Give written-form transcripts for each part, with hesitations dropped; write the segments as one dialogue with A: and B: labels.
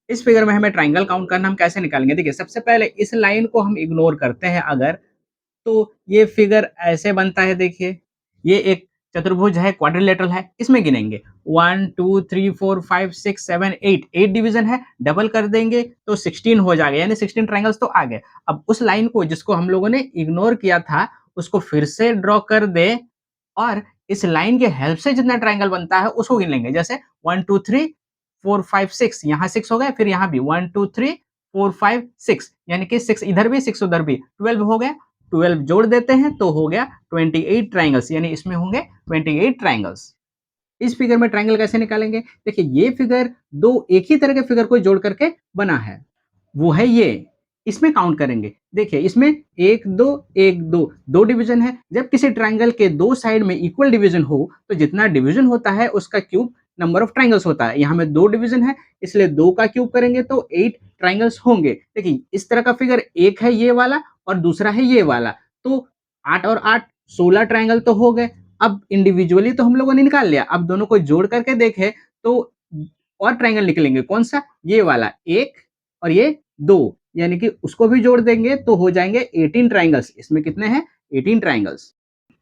A: इस फिगर में हमें ट्रायंगल काउंट करना, हम कैसे निकालेंगे? देखिए, सबसे पहले इस लाइन को हम इग्नोर करते हैं अगर, तो ये फिगर ऐसे बनता है देखिए, ये एक चतुर्भुज है, क्वाड्रिलेटरल है, इसमें गिनेंगे 1, 2, 3, 4, 5, 6, 7, 8 8 डिवीज़न है, डबल कर देंगे तो 16 हो जाएगा, यानी 16 ट्रायंगल्स तो आ गए। अब उस लाइन को जिसको हम लोगों ने इग्नोर किया था, उसको फिर से ड्रॉ कर दें और इस लाइन के हेल्प से जितना ट्रायंगल बनता है उसको गिन लेंगे। जैसे 1, 2, 3, 4, 5, 6 यहाँ 6 हो गए, फिर यहाँ भी 1, 2, 3, 4, 5, 6 यानी कि 6 इधर भी 6 उधर भी 12 हो गया। 12 जोड़ देते हैं तो हो गया 28 ट्रायंगल्स, यानी इसमें होंगे 28 ट्रायंगल्स। इस फिगर में ट्रायंगल कैसे निकालेंगे? देखिए, ये फिगर दो एक ही तरह के फिगर को जोड़ करके बना है, वो है ये। इसमें काउंट करेंगे। देखिए, इसमें 1, 2, 1, 2 2 डिवीजन है। जब किसी ट्रायंगल के दो साइड में इक्वल डिवीजन हो, तो जितना डिवीजन होता है उसका क्यूब नंबर ऑफ ट्रायंगल्स होता है। यहाँ में 2 डिवीजन है, इसलिए 2 का क्यूब करेंगे तो 8 ट्रायंगल्स होंगे। देखिए, इस तरह का फिगर एक है ये वाला और दूसरा है ये वाला। तो 8 और 8 16 ट्रायंगल तो हो गए। अब इंडिविजुअली तो हम लोगों ने निकाल लिया, अब दोनों को जोड़ करके देखें तो और ट्रायंगल निकलेंगे। कौन सा? ये वाला 1 और ये 2, यानी कि उसको भी जोड़ देंगे तो हो जाएंगे 18 ट्रायंगल्स। इसमें कितने हैं? 18 ट्रायंगल्स।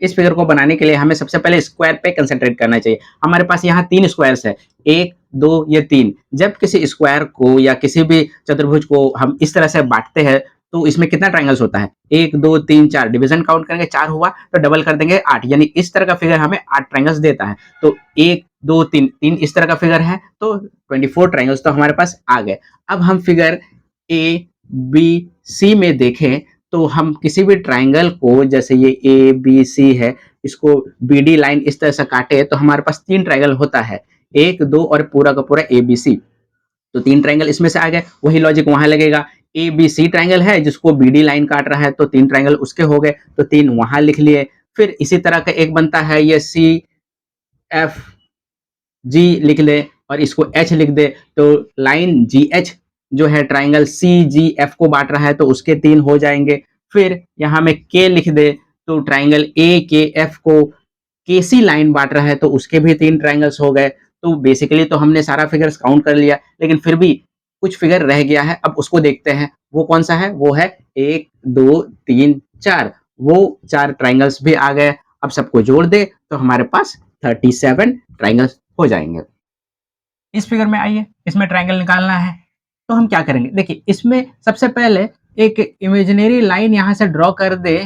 A: इस फिगर को बनाने के लिए हमें सबसे पहले स्क्वायर पे कंसंट्रेट करना चाहिए। हमारे पास यहाँ 3 स्क्वायर्स है, 1, 2, ये 3। जब किसी स्क्वायर को या किसी भी चतुर्भुज को हम इस तरह से बांटते हैं तो इसमें कितना ट्रायंगल्स होता है? 1, 2, 3, 4 डिवीजन काउंट करेंगे, 4 हुआ तो डबल कर देंगे 8, यानी इस तरह का फिगर हमें 8 ट्रायंगल्स देता है। तो 1, 2, 3 3 इस तरह का फिगर है तो 24 ट्रायंगल्स तो हमारे पास आ गए। अब हम फिगर ए, बी, सी में देखें तो हम किसी भी ट्रायंगल को, जैसे ये ए बी सी है, इसको बी डी लाइन इस तरह से काटे तो हमारे पास 3 ट्रायंगल होता है, 1, 2 और पूरा का पूरा ए बी सी। तो 3 ट्रायंगल इसमें से आ गए। वही लॉजिक वहां लगेगा। ए बी सी ट्रायंगल है जिसको बी डी लाइन काट रहा है तो 3 ट्रायंगल उसके हो गए, तो 3 वहां लिख लिए। फिर इसी तरह का एक बनता है, ये सी एफ जी लिख ले और इसको एच लिख दे, तो लाइन जी एच जो है ट्राइंगल सी जी एफ को बांट रहा है तो उसके 3 हो जाएंगे। फिर यहाँ में के लिख दे तो ट्राइंगल ए के एफ को के सी लाइन बांट रहा है तो उसके भी 3 ट्राइंगल्स हो गए। तो बेसिकली तो हमने सारा फिगर्स काउंट कर लिया, लेकिन फिर भी कुछ फिगर रह गया है, अब उसको देखते हैं। वो कौन सा है? वो है 1, 2, 3, 4। वो 4 ट्राइंगल्स भी आ गए। अब सबको जोड़ दे तो हमारे पास 37 ट्राइंगल्स हो जाएंगे। इस फिगर में आइए, इसमें ट्रायंगल निकालना है तो हम क्या करेंगे? देखिए, इसमें सबसे पहले एक इमेजिनरी लाइन यहाँ से ड्रॉ कर दे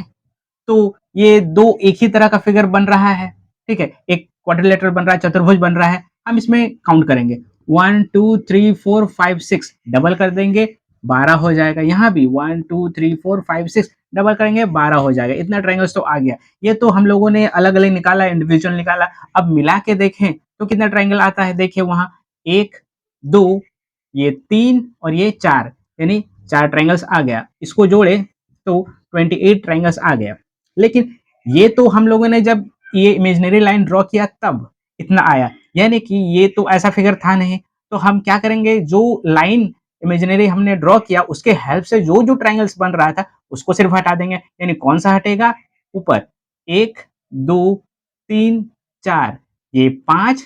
A: तो ये दो एक ही तरह का फिगर बन रहा है, ठीक है? एक क्वाड्रिलेटरल बन रहा है, चतुर्भुज बन रहा है। हम इसमें काउंट करेंगे 1, 2, 3, 4, 5, 6 डबल कर देंगे 12 हो जाएगा। यहाँ भी 1, 2, 3, 4, 5, 6 डबल करेंगे 12 हो जाएगा। इतना ट्रायंगल्स तो आ गया। ये तो हम लोगों ने अलग-अलग निकाला, इंडिविजुअल निकाला। अब मिला के देखें तो कितना ट्रायंगल आता है? देखिए वहाँ 1, 2, ये 3 और ये 4, यानी 4 ट्रायंगल्स आ गया। इसको जोड़े तो 28 ट्रायंगल्स आ गया। लेकिन ये तो हम लोगों ने जब ये इमेजिनरी लाइन ड्रॉ किया तब इतना आया, यानी कि ये तो ऐसा फिगर था नहीं। तो हम क्या करेंगे? जो लाइन इमेजिनरी हमने ड्रॉ किया उसके हेल्प से जो जो ट्रायंगल्स बन रहा था उसको सिर्फ हटा देंगे। यानी कौन सा हटेगा? ऊपर 1, 2, 3, 4, ये 5,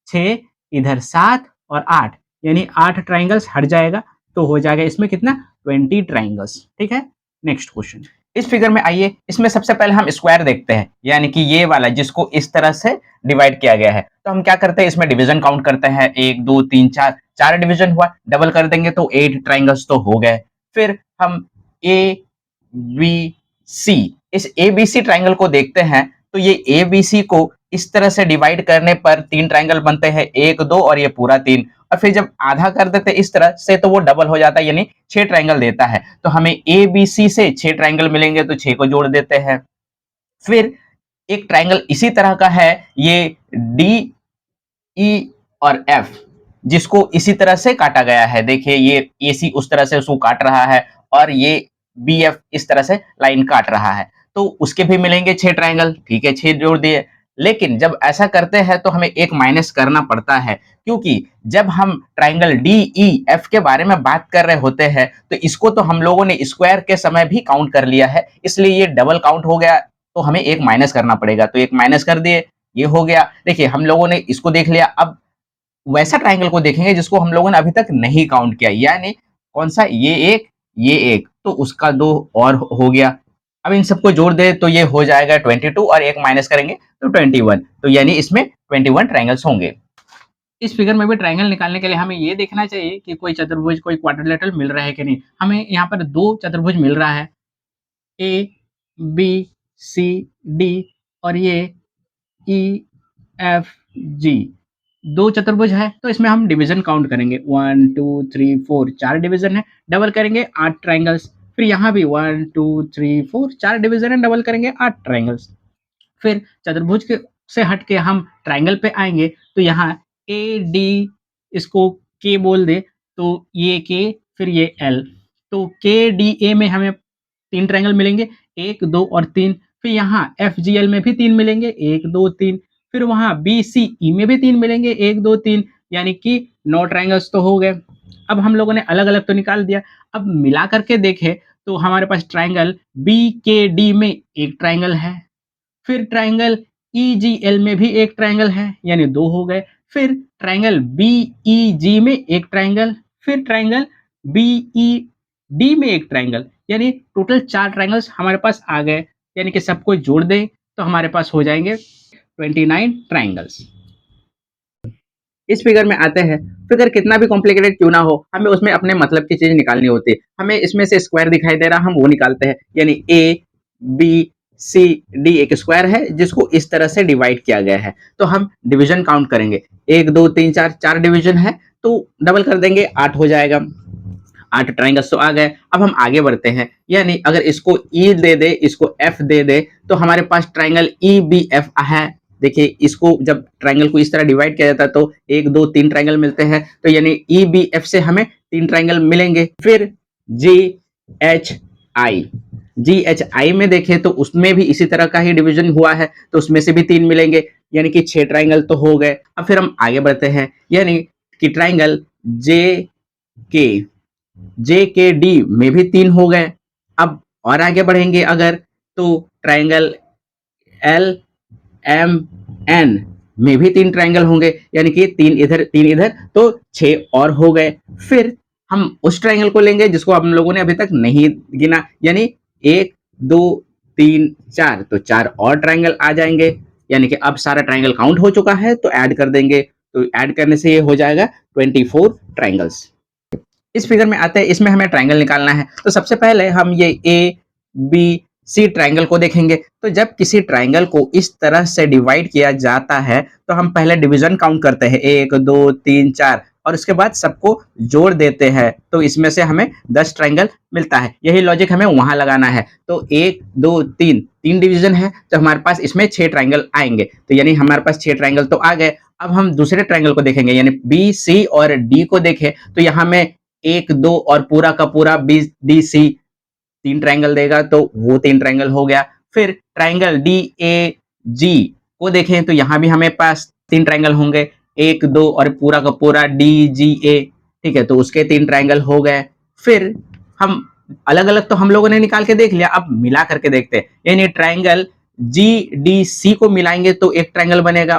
A: 6, इधर 7 और 8, यानी 8 ट्रायंगल्स हट जाएगा तो हो जाएगा इसमें कितना? 20 ट्रायंगल्स। ठीक है? Next question. इस फिगर में आइए, इसमें सबसे पहले हम स्क्वायर देखते हैं, यानी कि ये वाला जिसको इस तरह से डिवाइड किया गया है। तो हम क्या करते हैं? इसमें डिवीजन काउंट करते हैं, 1, 2, 3, 4 4 डिवीजन हुआ, डबल कर देंगे तो 8 ट्रायंगल्स तो हो गए। फिर हम ए बी सी, इस ए बी सी ट्रायंगल को देखते हैं तो ये ए बी सी को इस तरह से डिवाइड करने पर 3 ट्रायंगल बनते हैं, 1, 2 और ये पूरा 3। और फिर जब आधा कर देते इस तरह से तो वो डबल हो जाता है, यानी 6 ट्रायंगल देता है। तो हमें ए बी सी से 6 ट्रायंगल मिलेंगे तो 6 को जोड़ देते हैं। फिर एक ट्रायंगल इसी तरह का है, ये डी ई और एफ, जिसको इसी तरह से काटा गया है। देखिए, ये ए सी उस तरह से उसको काट रहा है और ये बी एफ इस तरह से लाइन काट रहा है, तो उसके भी मिलेंगे 6 ट्रायंगल। ठीक है, 6 जोड़ दिए। लेकिन जब ऐसा करते हैं तो हमें एक माइनस करना पड़ता है, क्योंकि जब हम ट्रायंगल डी ई एफ के बारे में बात कर रहे होते हैं तो इसको तो हम लोगों ने स्क्वायर के समय भी काउंट कर लिया है, इसलिए ये डबल काउंट हो गया, तो हमें एक माइनस करना पड़ेगा। तो एक माइनस कर दिए, ये हो गया। देखिए, हम लोगों ने इसको देख लिया। अब वैसा ट्रायंगल को देखेंगे जिसको हम लोगों ने अभी तक नहीं काउंट किया, यानी कौन सा, ये एक, तो उसका 2 और हो गया। अब इन सबको जोड़ दे तो ये हो जाएगा 22 और एक माइनस करेंगे तो 21, तो यानी इसमें 21 ट्रायंगल्स होंगे। इस फिगर में भी ट्रायंगल निकालने के लिए हमें ये देखना चाहिए कि कोई चतुर्भुज, कोई क्वाड्रिलेटरल मिल रहा है कि नहीं। हमें यहाँ पर 2 चतुर्भुज मिल रहा है, ए, बी, सी, डी और ये ई, एफ, जी। 2 चतुर्भुज है तो इसमें हम डिवीजन काउंट करेंगे, 1 2 3 4 4 डिवीजन है, डबल करेंगे 8 ट्रायंगल्स। फिर यहाँ भी 1 2 3 4 4 डिवीजन है, डबल करेंगे 8 ट्रायंगल्स। फिर चतुर्भुज के से हट के हम ट्रायंगल पे आएंगे तो यहाँ ए डी, इसको के बोल दे तो ये के, फिर ये एल, तो के डी ए में हमें 3 ट्रायंगल मिलेंगे, 1 2 और 3। फिर यहाँ एफ जी एल में भी 3 मिलेंगे, 1 2 3। फिर वहाँ बी सी ई में भी 3 मिलेंगे, 1 2 3, यानी कि 9 ट्रायंगल्स तो हो गए। अब हम लोगों ने अलग अलग तो निकाल दिया, अब मिला करके देखें तो हमारे पास ट्रायंगल बी के डी में एक ट्रायंगल है, फिर ट्रायंगल ईजीएल में भी एक ट्रायंगल है, यानी 2 हो गए। फिर ट्रायंगल बीईजी में एक ट्रायंगल, फिर ट्रायंगल बीईडी में एक ट्रायंगल, यानी टोटल 4 ट्रायंगल्स हमारे पास आ गए। यानी कि सबको जोड़ दें तो हमारे पास हो जाएंगे 29 ट्रायंगल्स। इस फिगर में आते हैं, फिगर कितना भी कॉम्प्लिकेटेड क्यों ना हो, हमें उसमें अपने मतलब की चीज निकालनी होती है। हमें इसमें से स्क्वायर दिखाई दे रहा, हम वो निकालते हैं, यानी ए बी सी डी एक स्क्वायर है जिसको इस तरह से डिवाइड किया गया है। तो हम डिवीजन काउंट करेंगे, 1 2 3 4, 4 डिवीजन है तो डबल कर देंगे 8 हो जाएगा। 8 ट्रायंगल्स तो आ गए। अब हम आगे बढ़ते हैं, यानी अगर इसको ई दे दे, इसको एफ दे दे, तो हमारे पास ट्रायंगल ई बी एफ है। देखिए इसको जब ट्रायंगल को इस तरह डिवाइड किया जाता है तो 1 2 3 ट्रायंगल मिलते हैं, तो यानी ई बी एफ से हमें 3 ट्रायंगल मिलेंगे। फिर जी H I, ji H I में देखें तो उसमें भी इसी तरह का ही डिवीजन हुआ है, तो उसमें से भी 3 मिलेंगे, यानी कि 6 ट्रायंगल तो हो गए। अब फिर हम आगे बढ़ते हैं, यानी कि ट्रायंगल जे के, जे के डी में भी 3 हो गए। अब और आगे बढ़ेंगे अगर, तो ट्रायंगल एल एम एन में भी 3 ट्रायंगल होंगे, यानी कि 3 इधर तो 6 और हो गए। फिर हम उस ट्रायंगल को लेंगे जिसको हम लोगों ने अभी तक नहीं गिना, यानी 1 2 3 4, तो 4 और ट्रायंगल आ जाएंगे, यानी कि अब सारा ट्रायंगल काउंट हो चुका है तो ऐड कर देंगे, तो ऐड करने से ये हो जाएगा 24 ट्रायंगल्स। इस फिगर में आते हैं, इसमें हमें ट्रायंगल निकालना है, तो सबसे पहले हम ये ए बी सी ट्रायंगल को देखेंगे। तो जब किसी ट्रायंगल को इस तरह से डिवाइड किया जाता है तो हम पहले डिवीजन काउंट करते हैं, 1 2 3 4, और उसके बाद सबको जोड़ देते हैं, तो इसमें से हमें 10 ट्रायंगल मिलता है। यही लॉजिक हमें वहां लगाना है। तो 1 2 3, 3 डिवीजन है तो हमारे पास इसमें 6 ट्रायंगल आएंगे, तो यानी हमारे पास 6 ट्रायंगल तो आ गए। अब हम दूसरे ट्रायंगल को देखेंगे, यानी बी सी और डी को देखें तो यहाँ में 1 2 और पूरा का पूरा बी डी सी 3 ट्रायंगल देगा, तो वो 3 ट्रायंगल हो गया। फिर ट्रायंगल डी ए जी को देखें तो यहाँ भी हमें पास 3 ट्रायंगल होंगे, 1 2 और पूरा का पूरा डी जी ए, ठीक है, तो उसके 3 ट्रायंगल हो गए। फिर हम अलग अलग तो हम लोगों ने निकाल के देख लिया, अब मिला करके देखते हैं, यानी ट्रायंगल जी डी सी को मिलाएंगे तो एक ट्रायंगल बनेगा,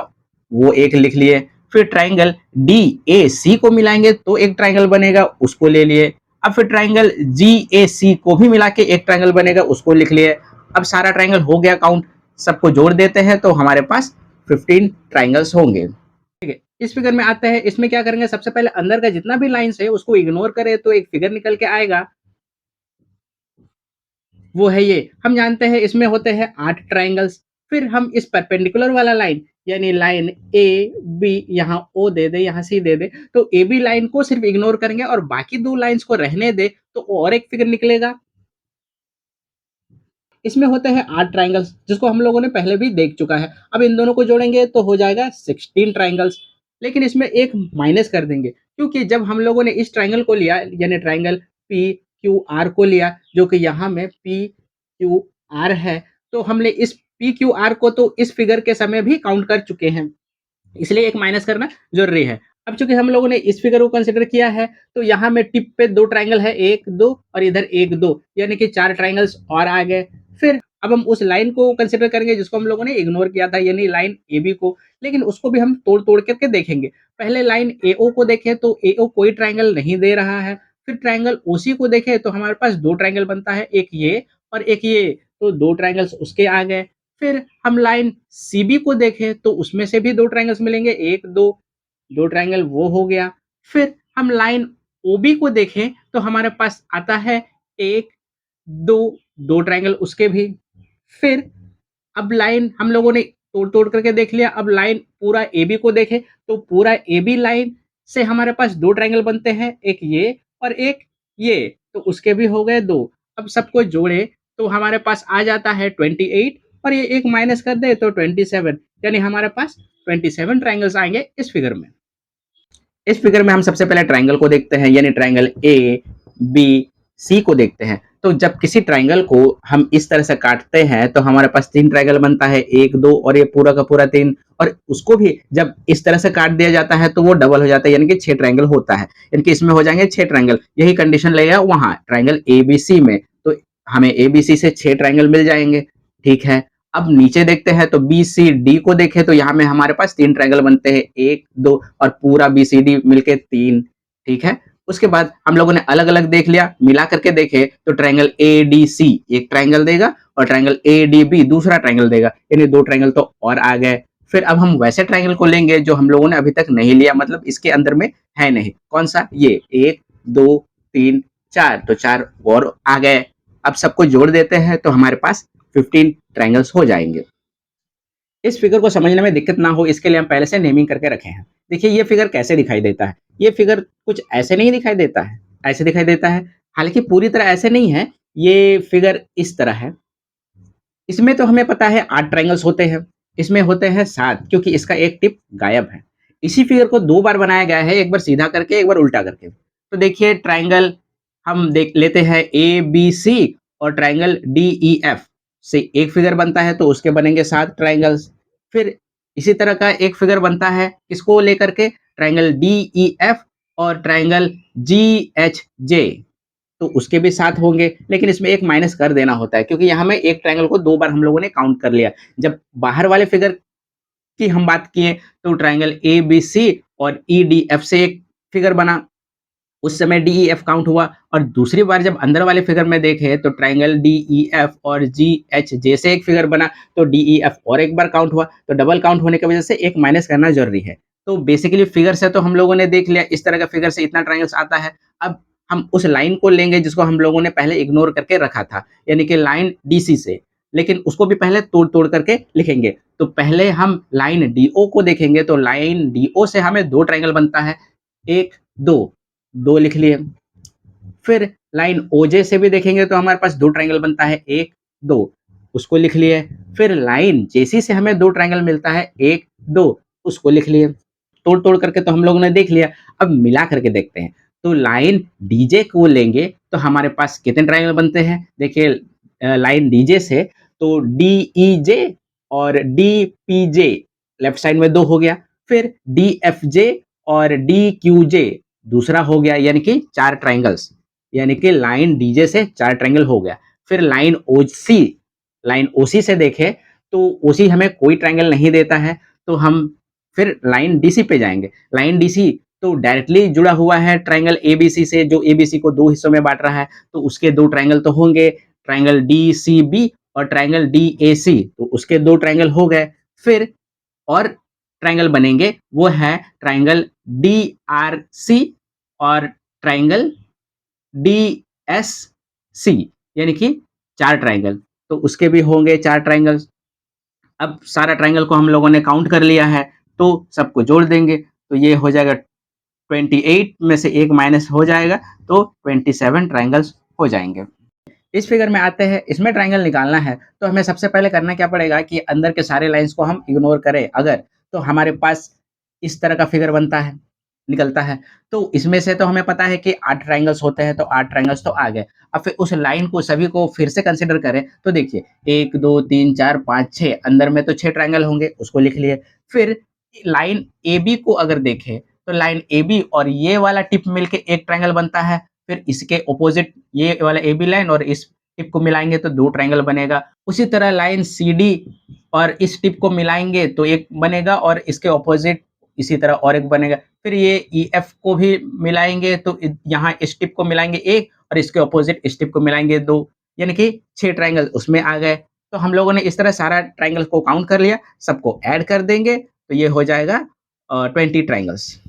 A: वो एक लिख लिए। फिर ट्रायंगल डी ए सी को मिलाएंगे तो एक ट्रायंगल बनेगा, उसको ले लिए। अब फिर ट्रायंगल जी ए सी को भी मिला के एक ट्रायंगल बनेगा, उसको लिख लिए। अब सारा ट्रायंगल हो गया काउंट, सबको जोड़ देते हैं तो हमारे पास 15 ट्रायंगल्स होंगे। ठीक है, इस फिगर में आते हैं, इसमें क्या करेंगे, सबसे पहले अंदर का जितना भी लाइंस है उसको इग्नोर करें तो एक फिगर निकल के आएगा, वो है ये। हम जानते हैं इसमें होते हैं 8 ट्रायंगल्स। फिर हम इस परपेंडिकुलर वाला लाइन, यानी लाइन ए बी, यहाँ ओ दे दे, यहाँ सी दे दे, तो ए बी लाइन को सिर्फ इग्नोर करेंगे और बाकी 2 लाइंस को रहने दे तो और एक फिगर निकलेगा। इसमें होते हैं 8 ट्रायंगल्स जिसको हम लोगों ने पहले भी देख चुका है। अब इन दोनों को जोड़ेंगे तो हो जाएगा 16 ट्रायंगल्स, लेकिन इसमें एक माइनस कर देंगे, क्योंकि जब हम लोगों ने इस ट्रायंगल को लिया, यानी ट्रायंगल पी क्यू आर को लिया, जो कि यहाँ में पी क्यू आर है, तो हमने इस पी क्यू आर को तो इस फिगर के समय भी काउंट कर चुके हैं, इसलिए एक माइनस करना जरूरी है। अब चूंकि हम लोगों ने इस फिगर को कंसिडर किया है तो यहाँ में टिप पे 2 ट्रायंगल है, 1 2 और इधर 1 2, यानी कि 4 ट्रायंगल्स और आ गए। फिर अब हम उस लाइन को कंसिडर करेंगे जिसको हम लोगों ने इग्नोर किया था, यानी लाइन एबी को, लेकिन उसको भी हम तोड़-तोड़ करके देखेंगे। पहले लाइन एओ को देखें तो एओ कोई ट्रायंगल नहीं दे रहा है। फिर ट्रायंगल ओसी को देखें तो हमारे पास 2 ट्रायंगल बनता है, एक ये और एक ये, तो 2 ट्रायंगल्स उसके आ गए। फिर हम लाइन सीबी को देखें तो उसमें से भी 2 ट्रायंगल्स मिलेंगे, 1, 2, 2 ट्रायंगल वो हो गया। फिर हम लाइन ओबी को देखें तो हमारे पास आता है 1, 2, 2 ट्रायंगल उसके भी। फिर अब लाइन हम लोगों ने तोड़-तोड़ करके देख लिया, अब लाइन पूरा एबी को देखें, तो पूरा एबी लाइन से हमारे पास 2 ट्रायंगल बनते हैं, एक ये और एक ये, तो उसके भी हो गए 2। अब सबको जोड़े तो हमारे पास आ जाता है 28 और ये एक माइनस कर दें तो 27, यानी हमारे पास 27 ट्रायंगल्स आएँगे इस फिगर में। इस फिगर में हम सबसे पहले ट्रायंगल को देखते हैं, यानी ट्रायंगल ए, बी, सी को देखते हैं। तो जब किसी ट्रायंगल को हम इस तरह से काटते हैं तो हमारे पास 3 ट्रायंगल बनता है, 1, 2 और ये पूरा का पूरा 3, और उसको भी जब इस तरह से काट दिया जाता है तो वो डबल हो जाता है, यानी कि 6 ट्रायंगल होता है। यानी कि इसमें हो जाएँगे 6 ट्रायंगल। यही कंडीशन लगेगा वहाँ ट्रायंगल एबीसी में। तो हमें एबीसी से 6 ट्रायंगल मिल जाएँगे, ठीक है। अब नीचे देखते हैं तो बी सी डी को देखें तो यहाँ में हमारे पास 3 ट्रायंगल बनते हैं, 1, 2 और पूरा बी सी डी मिलके 3, ठीक है। उसके बाद हम लोगों ने अलग-अलग देख लिया, मिला करके देखें तो ट्रायंगल एडीसी एक ट्रायंगल देगा और ट्रायंगल एडीबी दूसरा ट्रायंगल देगा, यानी 2 ट्रायंगल तो और आ गए। फिर अब हम वैसे ट्रायंगल को लेंगे जो हम लोगों ने अभी तक नहीं लिया, मतलब इसके अंदर में है नहीं। कौन सा? ये 1, 2, 3, 4, तो 4 और आ गए। अब सबको जोड़ देते हैं तो हमारे पास 15 ट्रायंगल्स हो जाएँगे। इस फिगर को समझने में दिक्कत ना हो इसके लिए हम पहले से नेमिंग करके रखे हैं। देखिए ये फिगर कैसे दिखाई देता है? ये फिगर कुछ ऐसे नहीं दिखाई देता है, ऐसे दिखाई देता है। हालाँकि पूरी तरह ऐसे नहीं है, ये फिगर इस तरह है। इसमें तो हमें पता है 8 ट्रायंगल्स होते हैं, इसमें होते हैं 7 क्योंकि इसका एक टिप गायब है। इसी फिगर को 2 बार बनाया गया है, एक बार सीधा करके, एक बार उल्टा करके। तो देखिए ट्रायंगल हम देख लेते हैं एबीसी और ट्रायंगल डीईएफ से एक फिगर बनता है तो उसके बनेंगे 7 ट्रायंगल्स। फिर इसी तरह का एक फिगर बनता है किसको लेकर के? ट्रायंगल डीईएफ और ट्रायंगल जीएचजे, तो उसके भी 7 होंगे, लेकिन इसमें एक माइनस कर देना होता है क्योंकि यहाँ में एक ट्रायंगल को 2 बार हम लोगों ने काउंट कर लिया। जब बाहर वाले फिगर की हम बात किए तो ट्रायंगल एबीसी और ईडीएफ से एक फिगर बना, उस समय डीईएफ काउंट हुआ, और दूसरी बार जब अंदर वाले फिगर में देखें तो ट्रायंगल डीईएफ और जीएचजे से एक फिगर बना, तो डीईएफ और एक बार काउंट हुआ, तो डबल काउंट होने की वजह से एक माइनस करना ज़रूरी है। तो बेसिकली फिगर से तो हम लोगों ने देख लिया, इस तरह का फिगर से इतना ट्रायंगल्स आता है। अब हम उस लाइन को लेंगे जिसको हम लोगों ने पहले इग्नोर करके रखा था, यानी कि लाइन डीसी से, लेकिन उसको भी पहले तोड़-तोड़ करके लिखेंगे। तो पहले हम लाइन डीओ को देखेंगे, तो लाइन डीओ से हमें 2 ट्रायंगल बनता है, 1, 2, 2 लिख लिए। फिर लाइन ओजे से भी देखेंगे तो हमारे पास 2 ट्रायंगल बनता है, 1, 2, उसको लिख लिए। फिर लाइन जेसी से हमें 2 ट्रायंगल मिलता है, 1, 2, उसको लिख लिए। तोड़-तोड़ करके तो हम लोगों ने देख लिया, अब मिला करके देखते हैं। तो लाइन डीजे को लेंगे तो हमारे पास कितने ट्रायंगल बनते हैं? देखिए लाइन डीजे से तो डीईजे और डीपीजे लेफ्ट साइड में 2 हो गया, फिर डीएफजे और डीक्यूजे दूसरा हो गया, यानी कि 4 ट्रायंगल्स, यानी कि लाइन डीजे से 4 ट्रायंगल हो गया। फिर लाइन ओसी से देखें तो ओसी हमें कोई ट्रायंगल नहीं देता है, तो हम फिर लाइन डीसी पे जाएँगे। लाइन डीसी तो डायरेक्टली जुड़ा हुआ है ट्रायंगल एबीसी से, जो एबीसी को 2 हिस्सों में बाँट रहा है, तो उसके 2 ट्रायंगल तो होंगे, ट्रायंगल डीसीबी और ट्रायंगल डीएसी, तो उसके 2 ट्रायंगल हो गए। फिर और ट्रायंगल बनेंगे, वो है ट्रायंगल डीआरसी और ट्रायंगल डीएससी, यानी कि 4 ट्रायंगल, तो उसके भी होंगे 4 ट्रायंगल्स। अब सारा ट्रायंगल को हम लोगों ने काउंट कर लिया है, तो सबको जोड़ देंगे, तो ये हो जाएगा 28 में से 1 माइनस हो जाएगा, तो 27 ट्रायंगल्स हो जाएँगे। इस फिगर में आते हैं, इसमें ट्रायंगल निकालना है, तो हमें सबसे पहले करना क्या पड़ेगा कि अंदर के सारे लाइन्स को हम इग्नोर करें अगर, तो हमारे पास इस तरह का फिगर बनता है, निकलता है। तो इसमें से तो हमें पता है कि 8 ट्रायंगल्स होते हैं, तो 8 ट्रायंगल्स तो आ गए। अब फिर उस लाइन को सभी को फिर से कंसीडर करें, तो देखिए 1, 2, 3, 4, 5, 6 अंदर में तो 6 ट्रायंगल होंगे, उसको लिख लिए। फिर लाइन एबी को अगर देखें, तो लाइन एबी और ये वाला टिप मिलके एक ट्रायंगल बनता है, फिर इसके अपोज़िट ये वाला एबी लाइन और इस टिप को मिलाएँगे तो 2 ट्रायंगल बनेगा। उसी तरह लाइन सीडी और इस टिप को मिलाएँगे तो एक बनेगा और इसके अपोज़िट इसी तरह और एक बनेगा। फिर ये ईएफ को भी मिलाएँगे तो यहाँ इस टिप को मिलाएँगे 1 और इसके अपोज़िट इस टिप को मिलाएँगे 2, यानी कि 6 ट्रायंगल उसमें आ गए। तो हम लोगों ने इस तरह सारा ट्रायंगल को काउंट कर लिया, सबको ऐड कर देंगे तो ये हो जाएगा 20 ट्रायंगल्स।